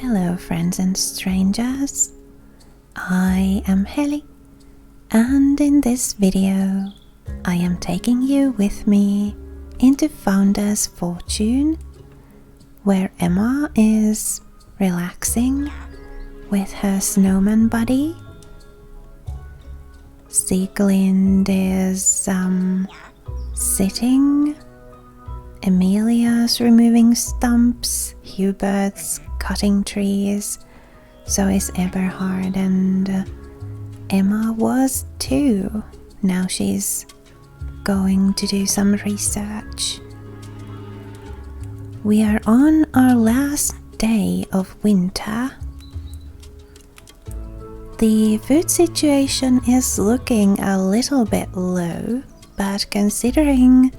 Hello friends and strangers, I am Heli, and in this video I am taking you with me into Founder's Fortune, where Emma is relaxing with her snowman buddy. Sieglind is sitting, Emilia's removing stumps, Hubert's cutting trees, so is Eberhard, and Emma was too. Now she's going to do some research. We are on our last day of winter. The food situation is looking a little bit low, but considering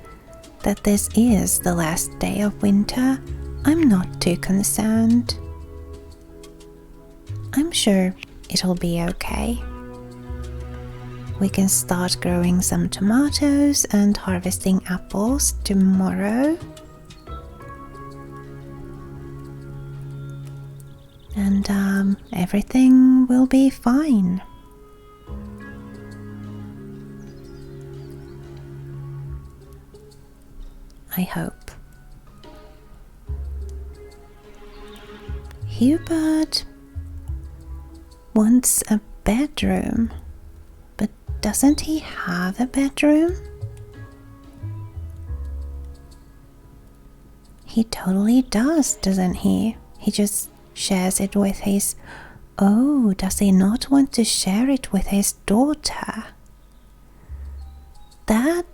that this is the last day of winter, I'm not too concerned. I'm sure it'll be okay. We can start growing some tomatoes and harvesting apples tomorrow. And everything will be fine. I hope. Hubert wants a bedroom, but doesn't he have a bedroom? He totally does, doesn't he? He just shares it with his... Oh, does he not want to share it with his daughter? That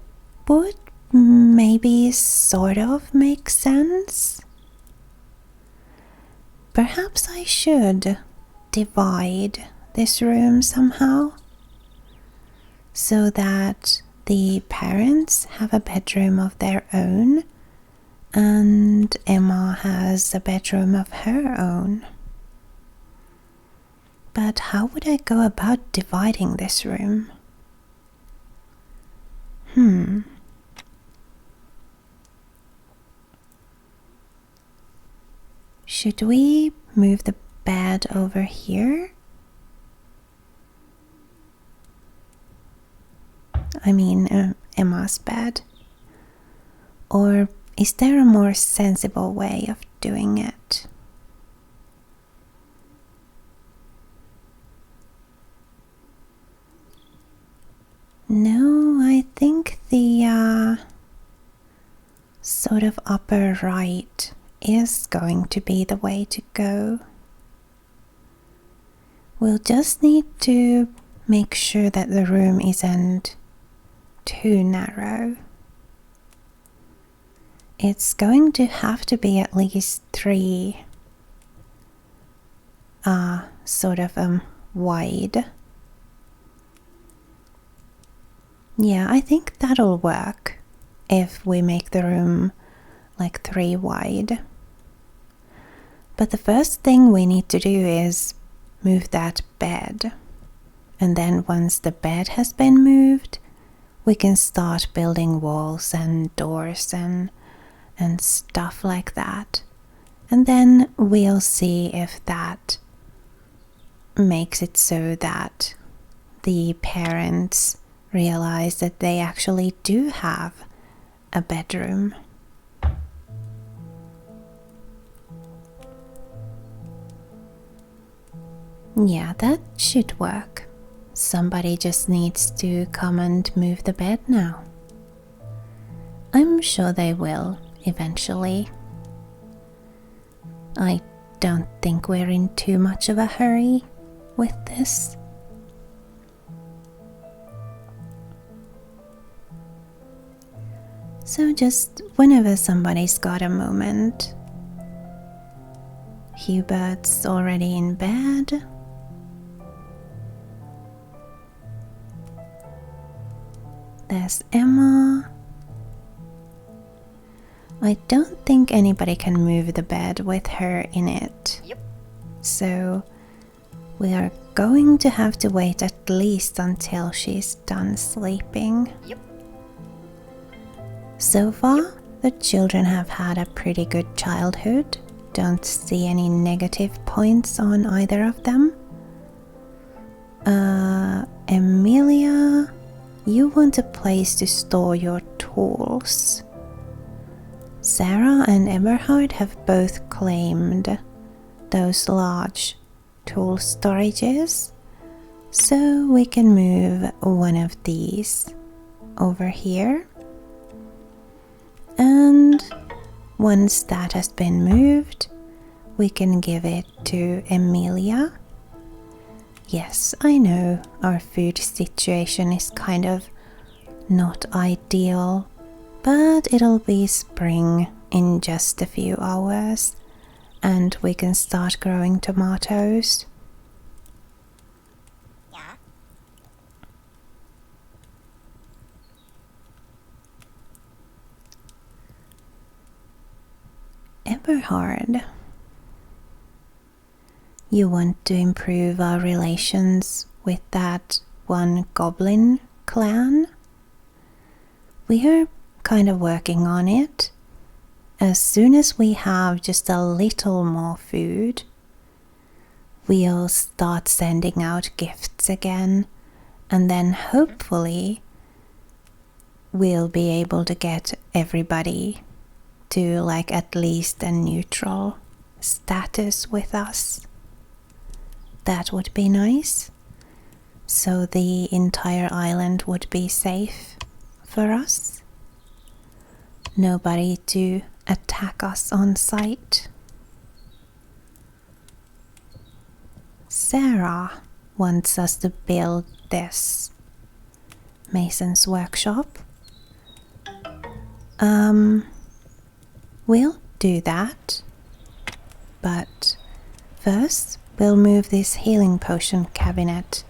would maybe sort of make sense. Perhaps I should divide this room somehow so that the parents have a bedroom of their own and Emma has a bedroom of her own. But how would I go about dividing this room? Should we move the bed over here? I mean, Emma's bed. Or is there a more sensible way of doing it? No, I think the sort of upper right is going to be the way to go. We'll just need to make sure that the room isn't too narrow. It's going to have to be at least 3 sort of wide. Yeah, I think that'll work if we make the room like 3 wide. But the first thing we need to do is move that bed. And then once the bed has been moved, we can start building walls and doors and stuff like that. And then we'll see if that makes it so that the parents realize that they actually do have a bedroom. Yeah, that should work. Somebody just needs to come and move the bed now. I'm sure they will eventually. I don't think we're in too much of a hurry with this. So just whenever somebody's got a moment. Hubert's already in bed. There's Emma. I don't think anybody can move the bed with her in it. Yep. So we are going to have to wait at least until she's done sleeping. Yep. So far, the children have had a pretty good childhood, don't see any negative points on either of them. Emilia, you want a place to store your tools. Sarah and Eberhard have both claimed those large tool storages, so we can move one of these over here. And once that has been moved, we can give it to Emilia. Yes, I know our food situation is kind of not ideal, but it'll be spring in just a few hours and we can start growing tomatoes. Yeah. Eberhard, you want to improve our relations with that one goblin clan? We are kind of working on it. As soon as we have just a little more food, we'll start sending out gifts again, and then hopefully we'll be able to get everybody to like at least a neutral status with us. That would be nice. So the entire island would be safe for us. Nobody to attack us on sight. Sarah wants us to build this Mason's workshop. We'll do that, but first we'll move this healing potion cabinet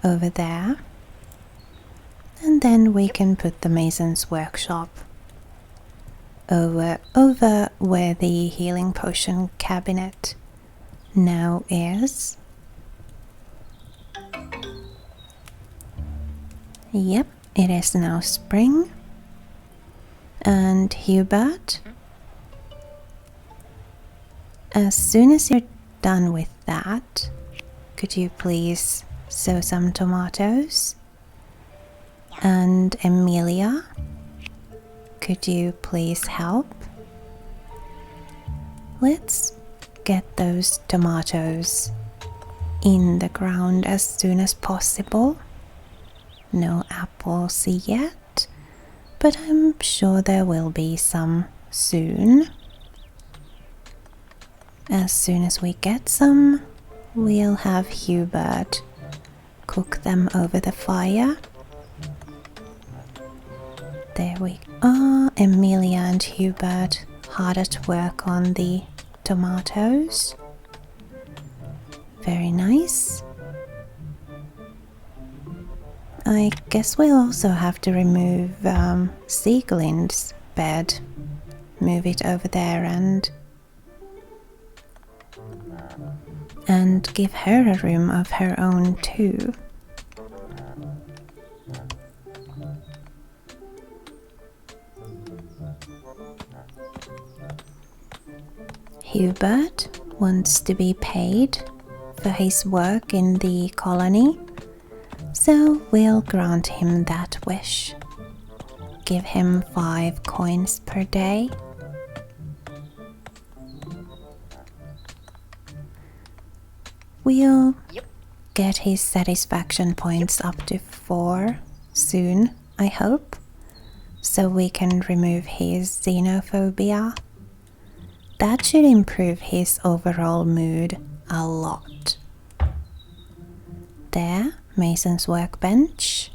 over there, and then we can put the Mason's workshop over where the healing potion cabinet now is. Yep, it is now spring. And Hubert, as soon as you're done with that, could you please sow some tomatoes? And Emilia, could you please help? Let's get those tomatoes in the ground as soon as possible. No apples yet, but I'm sure there will be some soon. As soon as we get some, we'll have Hubert cook them over the fire. There we are, Emilia and Hubert hard at work on the tomatoes. Very nice. I guess we'll also have to remove Sieglind's bed. Move it over there and give her a room of her own too. Hubert wants to be paid for his work in the colony, so we'll grant him that wish. Give him 5 coins per day. We'll get his satisfaction points up to 4 soon, I hope, so we can remove his xenophobia. That should improve his overall mood a lot. There, Mason's workbench.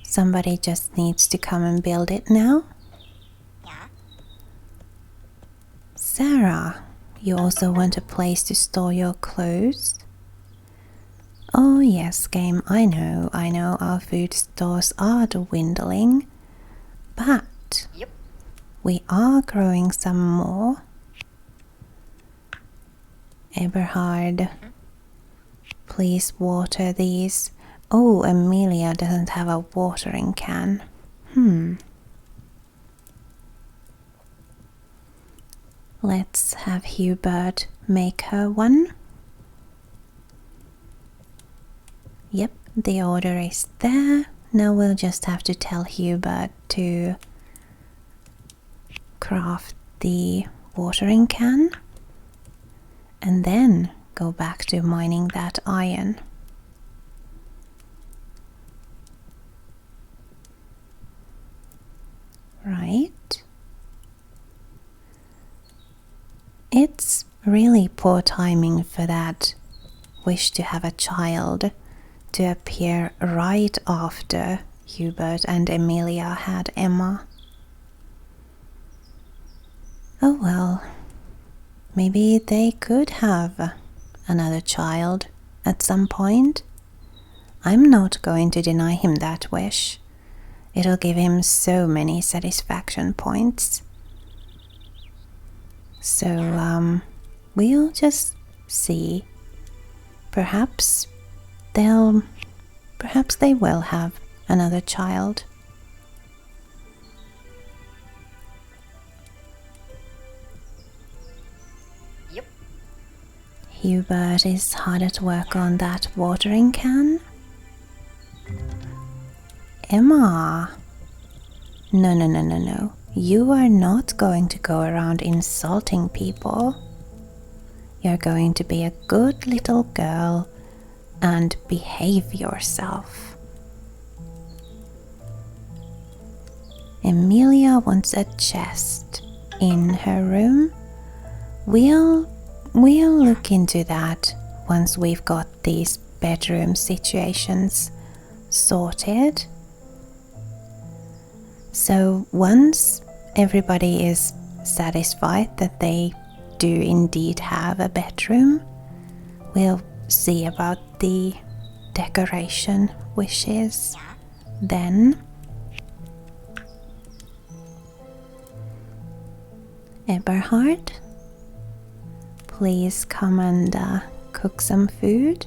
Somebody just needs to come and build it now. Yeah. Sarah, you also want a place to store your clothes? Oh yes, game, I know our food stores are dwindling, but we are growing some more. Eberhard, please water these. Oh, Emilia doesn't have a watering can. Let's have Hubert make her one. Yep, the order is there. Now we'll just have to tell Hubert to craft the watering can and then go back to mining that iron. Right. It's really poor timing for that wish to have a child to appear right after Hubert and Emilia had Emma. Oh well, maybe they could have another child at some point. I'm not going to deny him that wish. It'll give him so many satisfaction points. So, we'll just see. Perhaps they will have another child. Yep. Hubert is hard at work on that watering can. Emma! No. You are not going to go around insulting people. You're going to be a good little girl and behave yourself. Emilia wants a chest in her room. We'll look into that once we've got these bedroom situations sorted. So once everybody is satisfied that they do indeed have a bedroom, we'll see about the decoration wishes then. Eberhard, please come and cook some food.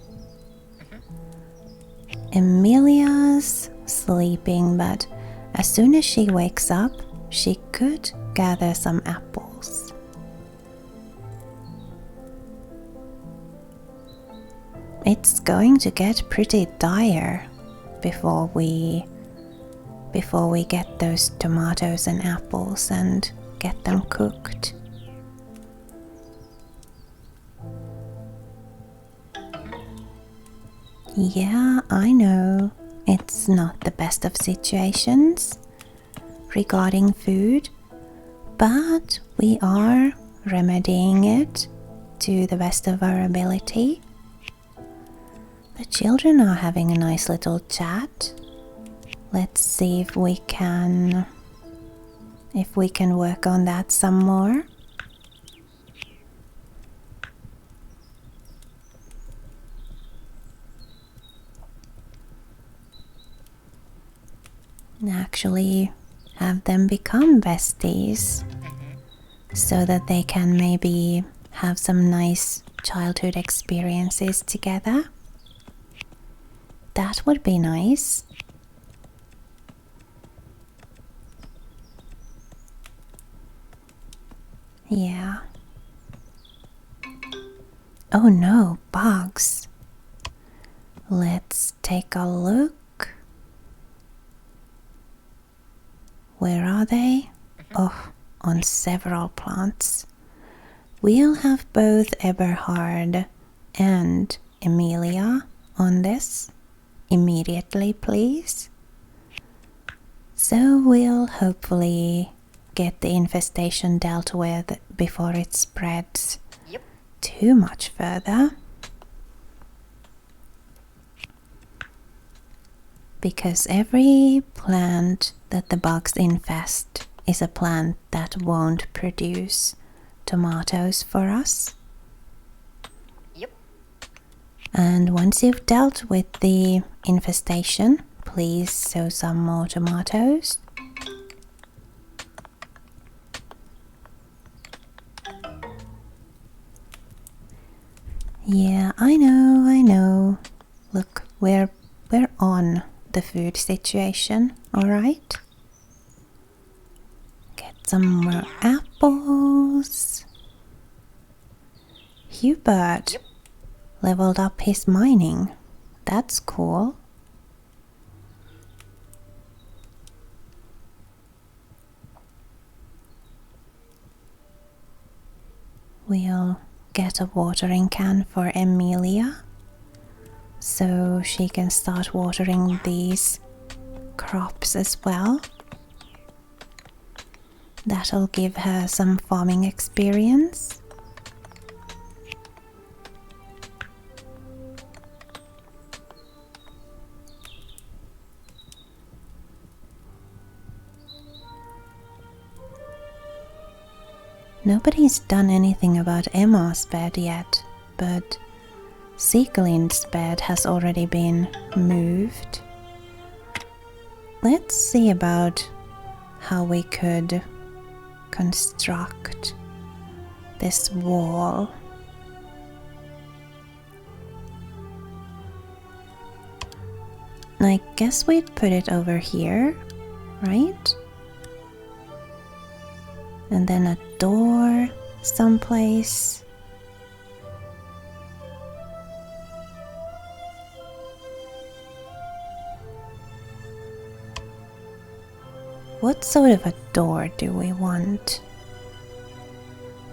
Emilia's sleeping, but as soon as she wakes up, she could gather some apples. It's going to get pretty dire before we get those tomatoes and apples and get them cooked. Yeah, I know it's not the best of situations regarding food, but we are remedying it to the best of our ability. The children are having a nice little chat. Let's see if we can work on that some more. Actually have them become besties so that they can maybe have some nice childhood experiences together. That would be nice. Yeah. Oh no, bugs. Let's take a look. Where are they? Oh, on several plants. We'll have both Eberhard and Emilia on this immediately, please. So we'll hopefully get the infestation dealt with before it spreads too much further. Because every plant that the bugs infest is a plant that won't produce tomatoes for us. Yep. And once you've dealt with the infestation, please sow some more tomatoes. Yeah, I know. Look, we're on the food situation, alright? Get some more apples. Hubert Yep. leveled up his mining. That's cool. We'll get a watering can for Emilia so she can start watering these crops as well. That'll give her some farming experience. Nobody's done anything about Emma's bed yet, but Sieglind's bed has already been moved. Let's see about how we could construct this wall. I guess we'd put it over here, right? And then a door someplace. What sort of a door do we want?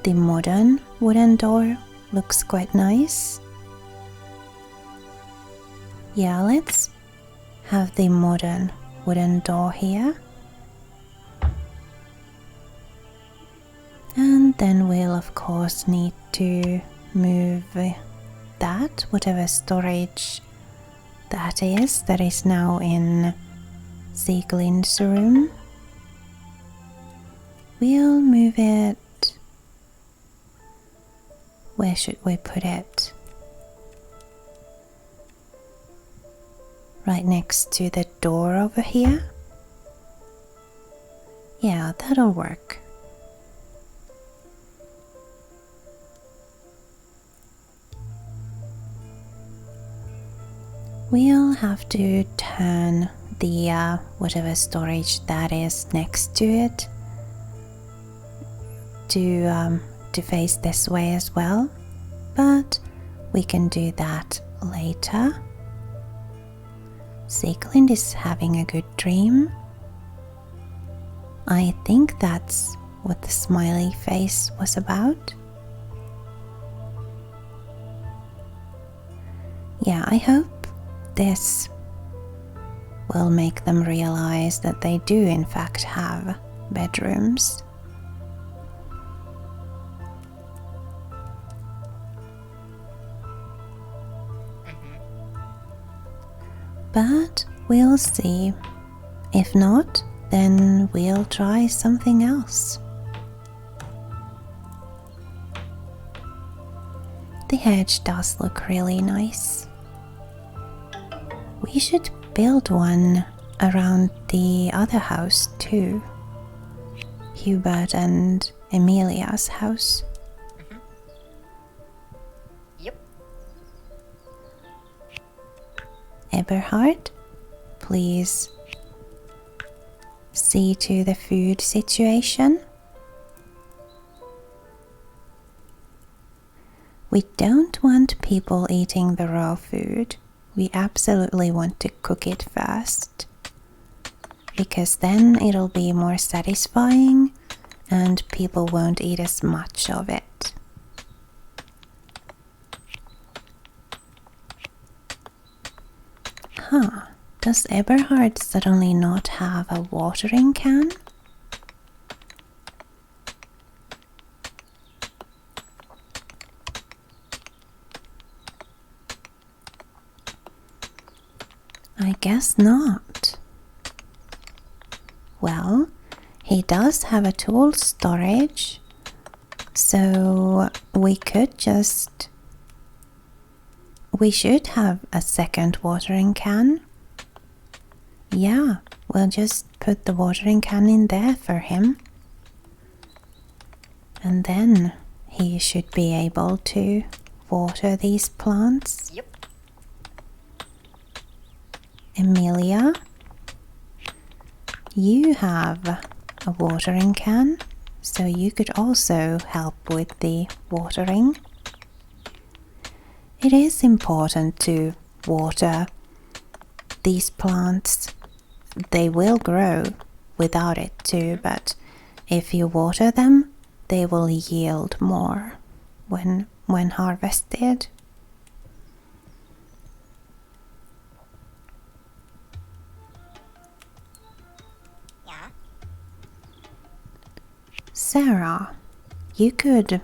The modern wooden door looks quite nice. Yeah, let's have the modern wooden door here. And then we'll of course need to move that, whatever storage that is now in Sieglind's room. We'll move it. Where should we put it? Right next to the door over here? Yeah, that'll work. We'll have to turn the whatever storage that is next to it to face this way as well, but we can do that later. Sieglind is having a good dream. I think that's what the smiley face was about. Yeah, I hope this will make them realize that they do in fact have bedrooms. But we'll see. If not, then we'll try something else. The hedge does look really nice. We should build one around the other house too. Hubert and Emilia's house. Yep. Eberhard, please see to the food situation. We don't want people eating the raw food. We absolutely want to cook it first, because then it'll be more satisfying and people won't eat as much of it. Huh, does Eberhard suddenly not have a watering can? I guess not. Well, he does have a tool storage, so we should have a second watering can. Yeah, we'll just put the watering can in there for him. And then he should be able to water these plants. Yep. Emilia, you have a watering can, so you could also help with the watering. it is important to water these plants. They will grow without it too, but if you water them, they will yield more when harvested. Yeah. Sarah, you could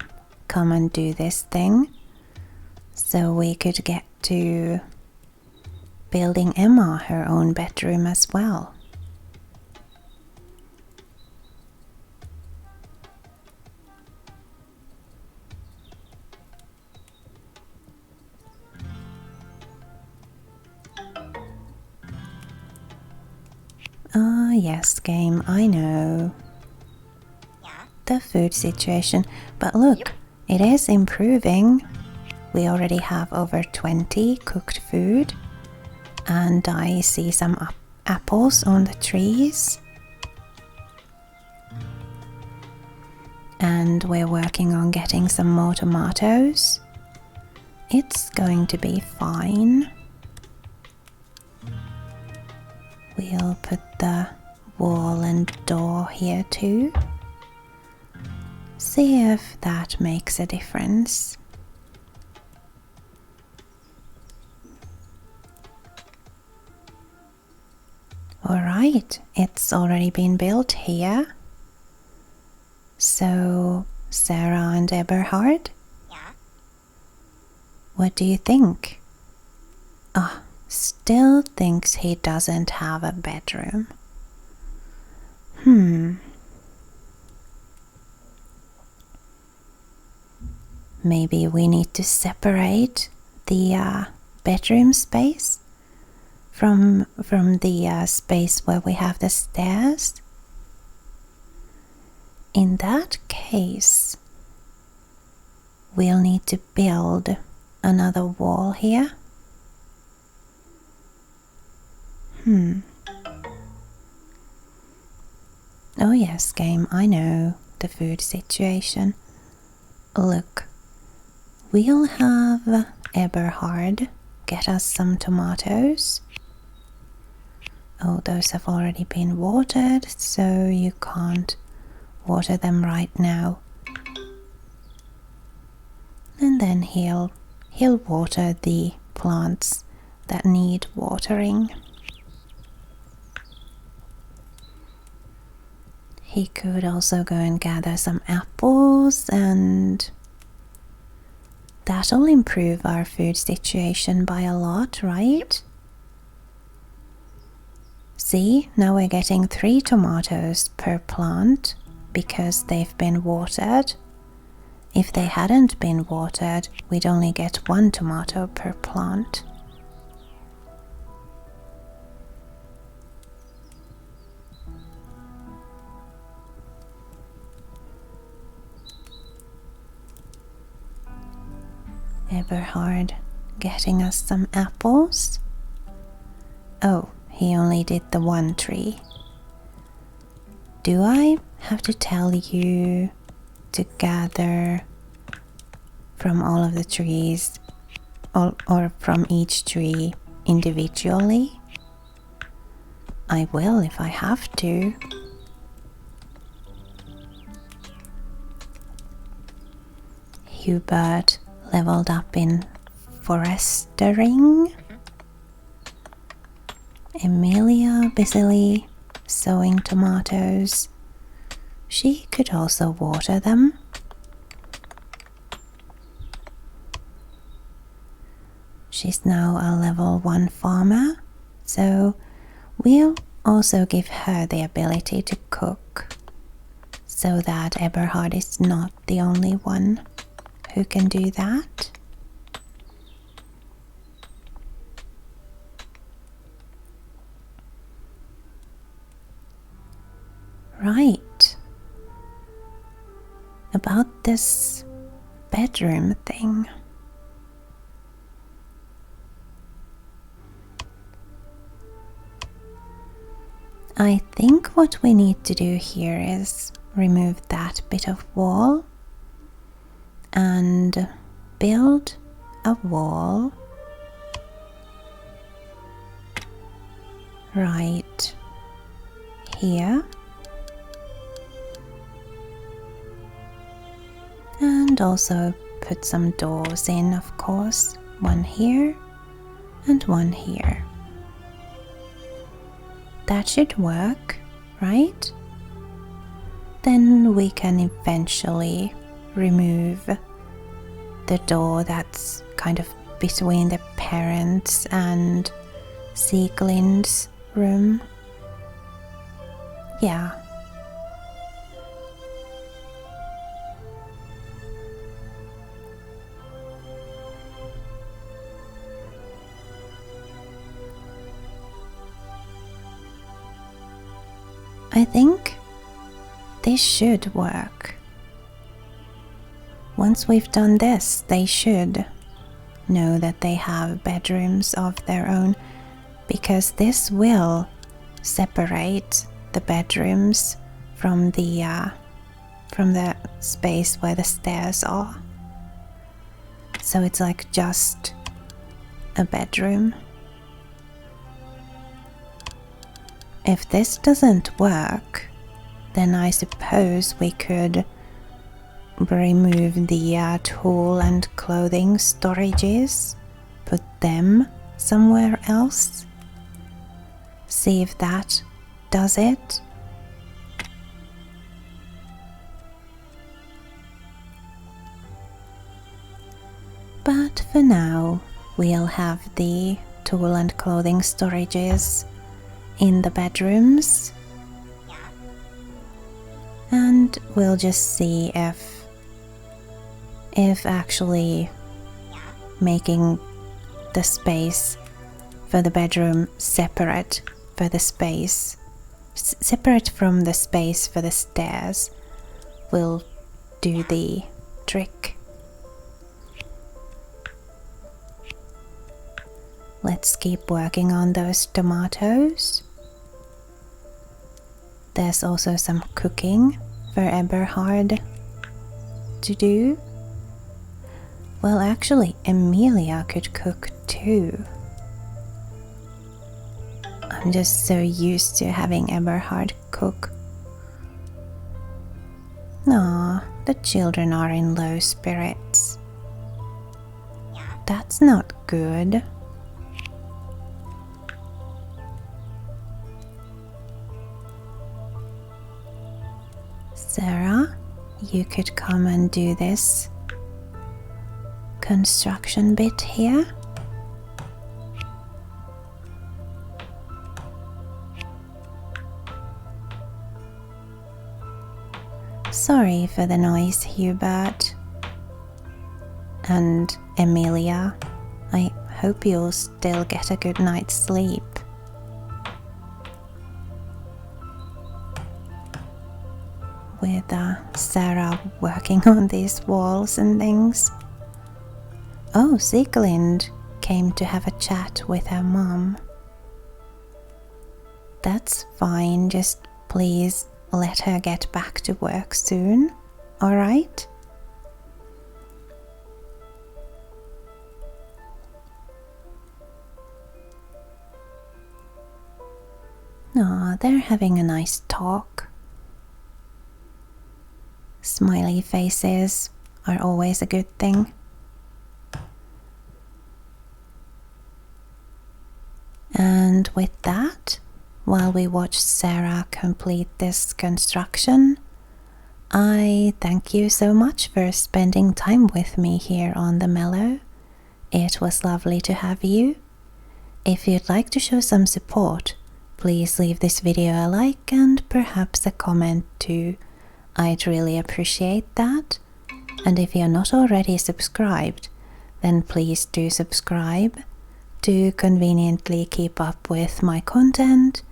come and do this thing so we could get to building Emma her own bedroom as well. Ah, yes, game, I know. Yeah. The food situation, but look, Yep. it is improving. We already have over 20 cooked food, and I see some apples on the trees. And we're working on getting some more tomatoes. It's going to be fine. We'll put the wall and door here too. See if that makes a difference. Alright, it's already been built here. So, Sarah and Eberhard, Yeah. what do you think? Ah, still thinks he doesn't have a bedroom. Maybe we need to separate the bedroom space from the space where we have the stairs. In that case, we'll need to build another wall here. Oh yes, game, I know the food situation. Look, we'll have Eberhard get us some tomatoes. Oh, those have already been watered, so you can't water them right now. And then he'll water the plants that need watering. He could also go and gather some apples, and that'll improve our food situation by a lot, right? See, now we're getting 3 tomatoes per plant because they've been watered. If they hadn't been watered, we'd only get 1 tomato per plant. Eberhard getting us some apples. Oh, he only did the 1 tree. Do I have to tell you to gather from all of the trees or from each tree individually? I will if I have to. Hubert leveled up in forestering. Emilia busily sowing tomatoes. She could also water them. She's now a level 1 farmer, so we'll also give her the ability to cook, so that Eberhard is not the only one who can do that. Right. About this bedroom thing. I think what we need to do here is remove that bit of wall and build a wall right here, and also put some doors in, of course, one here and one here. That should work, right? Then we can eventually remove the door that's kind of between the parents and Sieglind's room. Yeah. I think this should work. Once we've done this, they should know that they have bedrooms of their own, because this will separate the bedrooms from the space where the stairs are. So it's like just a bedroom. If this doesn't work, then I suppose we could remove the tool and clothing storages, put them somewhere else, see if that does it. But for now, we'll have the tool and clothing storages in the bedrooms, and we'll just see if actually making the space for the bedroom separate for the space separate from the space for the stairs will do the trick. Let's keep working on those tomatoes. There's also some cooking for Eberhard to do. Well, actually, Emilia could cook too. I'm just so used to having Eberhard cook. Aw, the children are in low spirits. That's not good. Sarah, you could come and do this construction bit here. Sorry for the noise, Hubert. And Emilia, I hope you'll still get a good night's sleep. With Sarah working on these walls and things. Oh, Sieglind came to have a chat with her mom. That's fine, just please let her get back to work soon, alright? Aw, they're having a nice talk. Smiley faces are always a good thing. And with that, while we watch Sarah complete this construction, I thank you so much for spending time with me here on the Mellow. It was lovely to have you. If you'd like to show some support, please leave this video a like and perhaps a comment too. I'd really appreciate that. And if you're not already subscribed, then please do subscribe to conveniently keep up with my content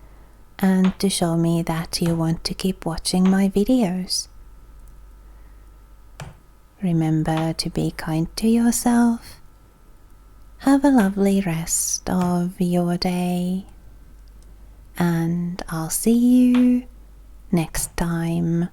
and to show me that you want to keep watching my videos. Remember to be kind to yourself. Have a lovely rest of your day, and I'll see you next time.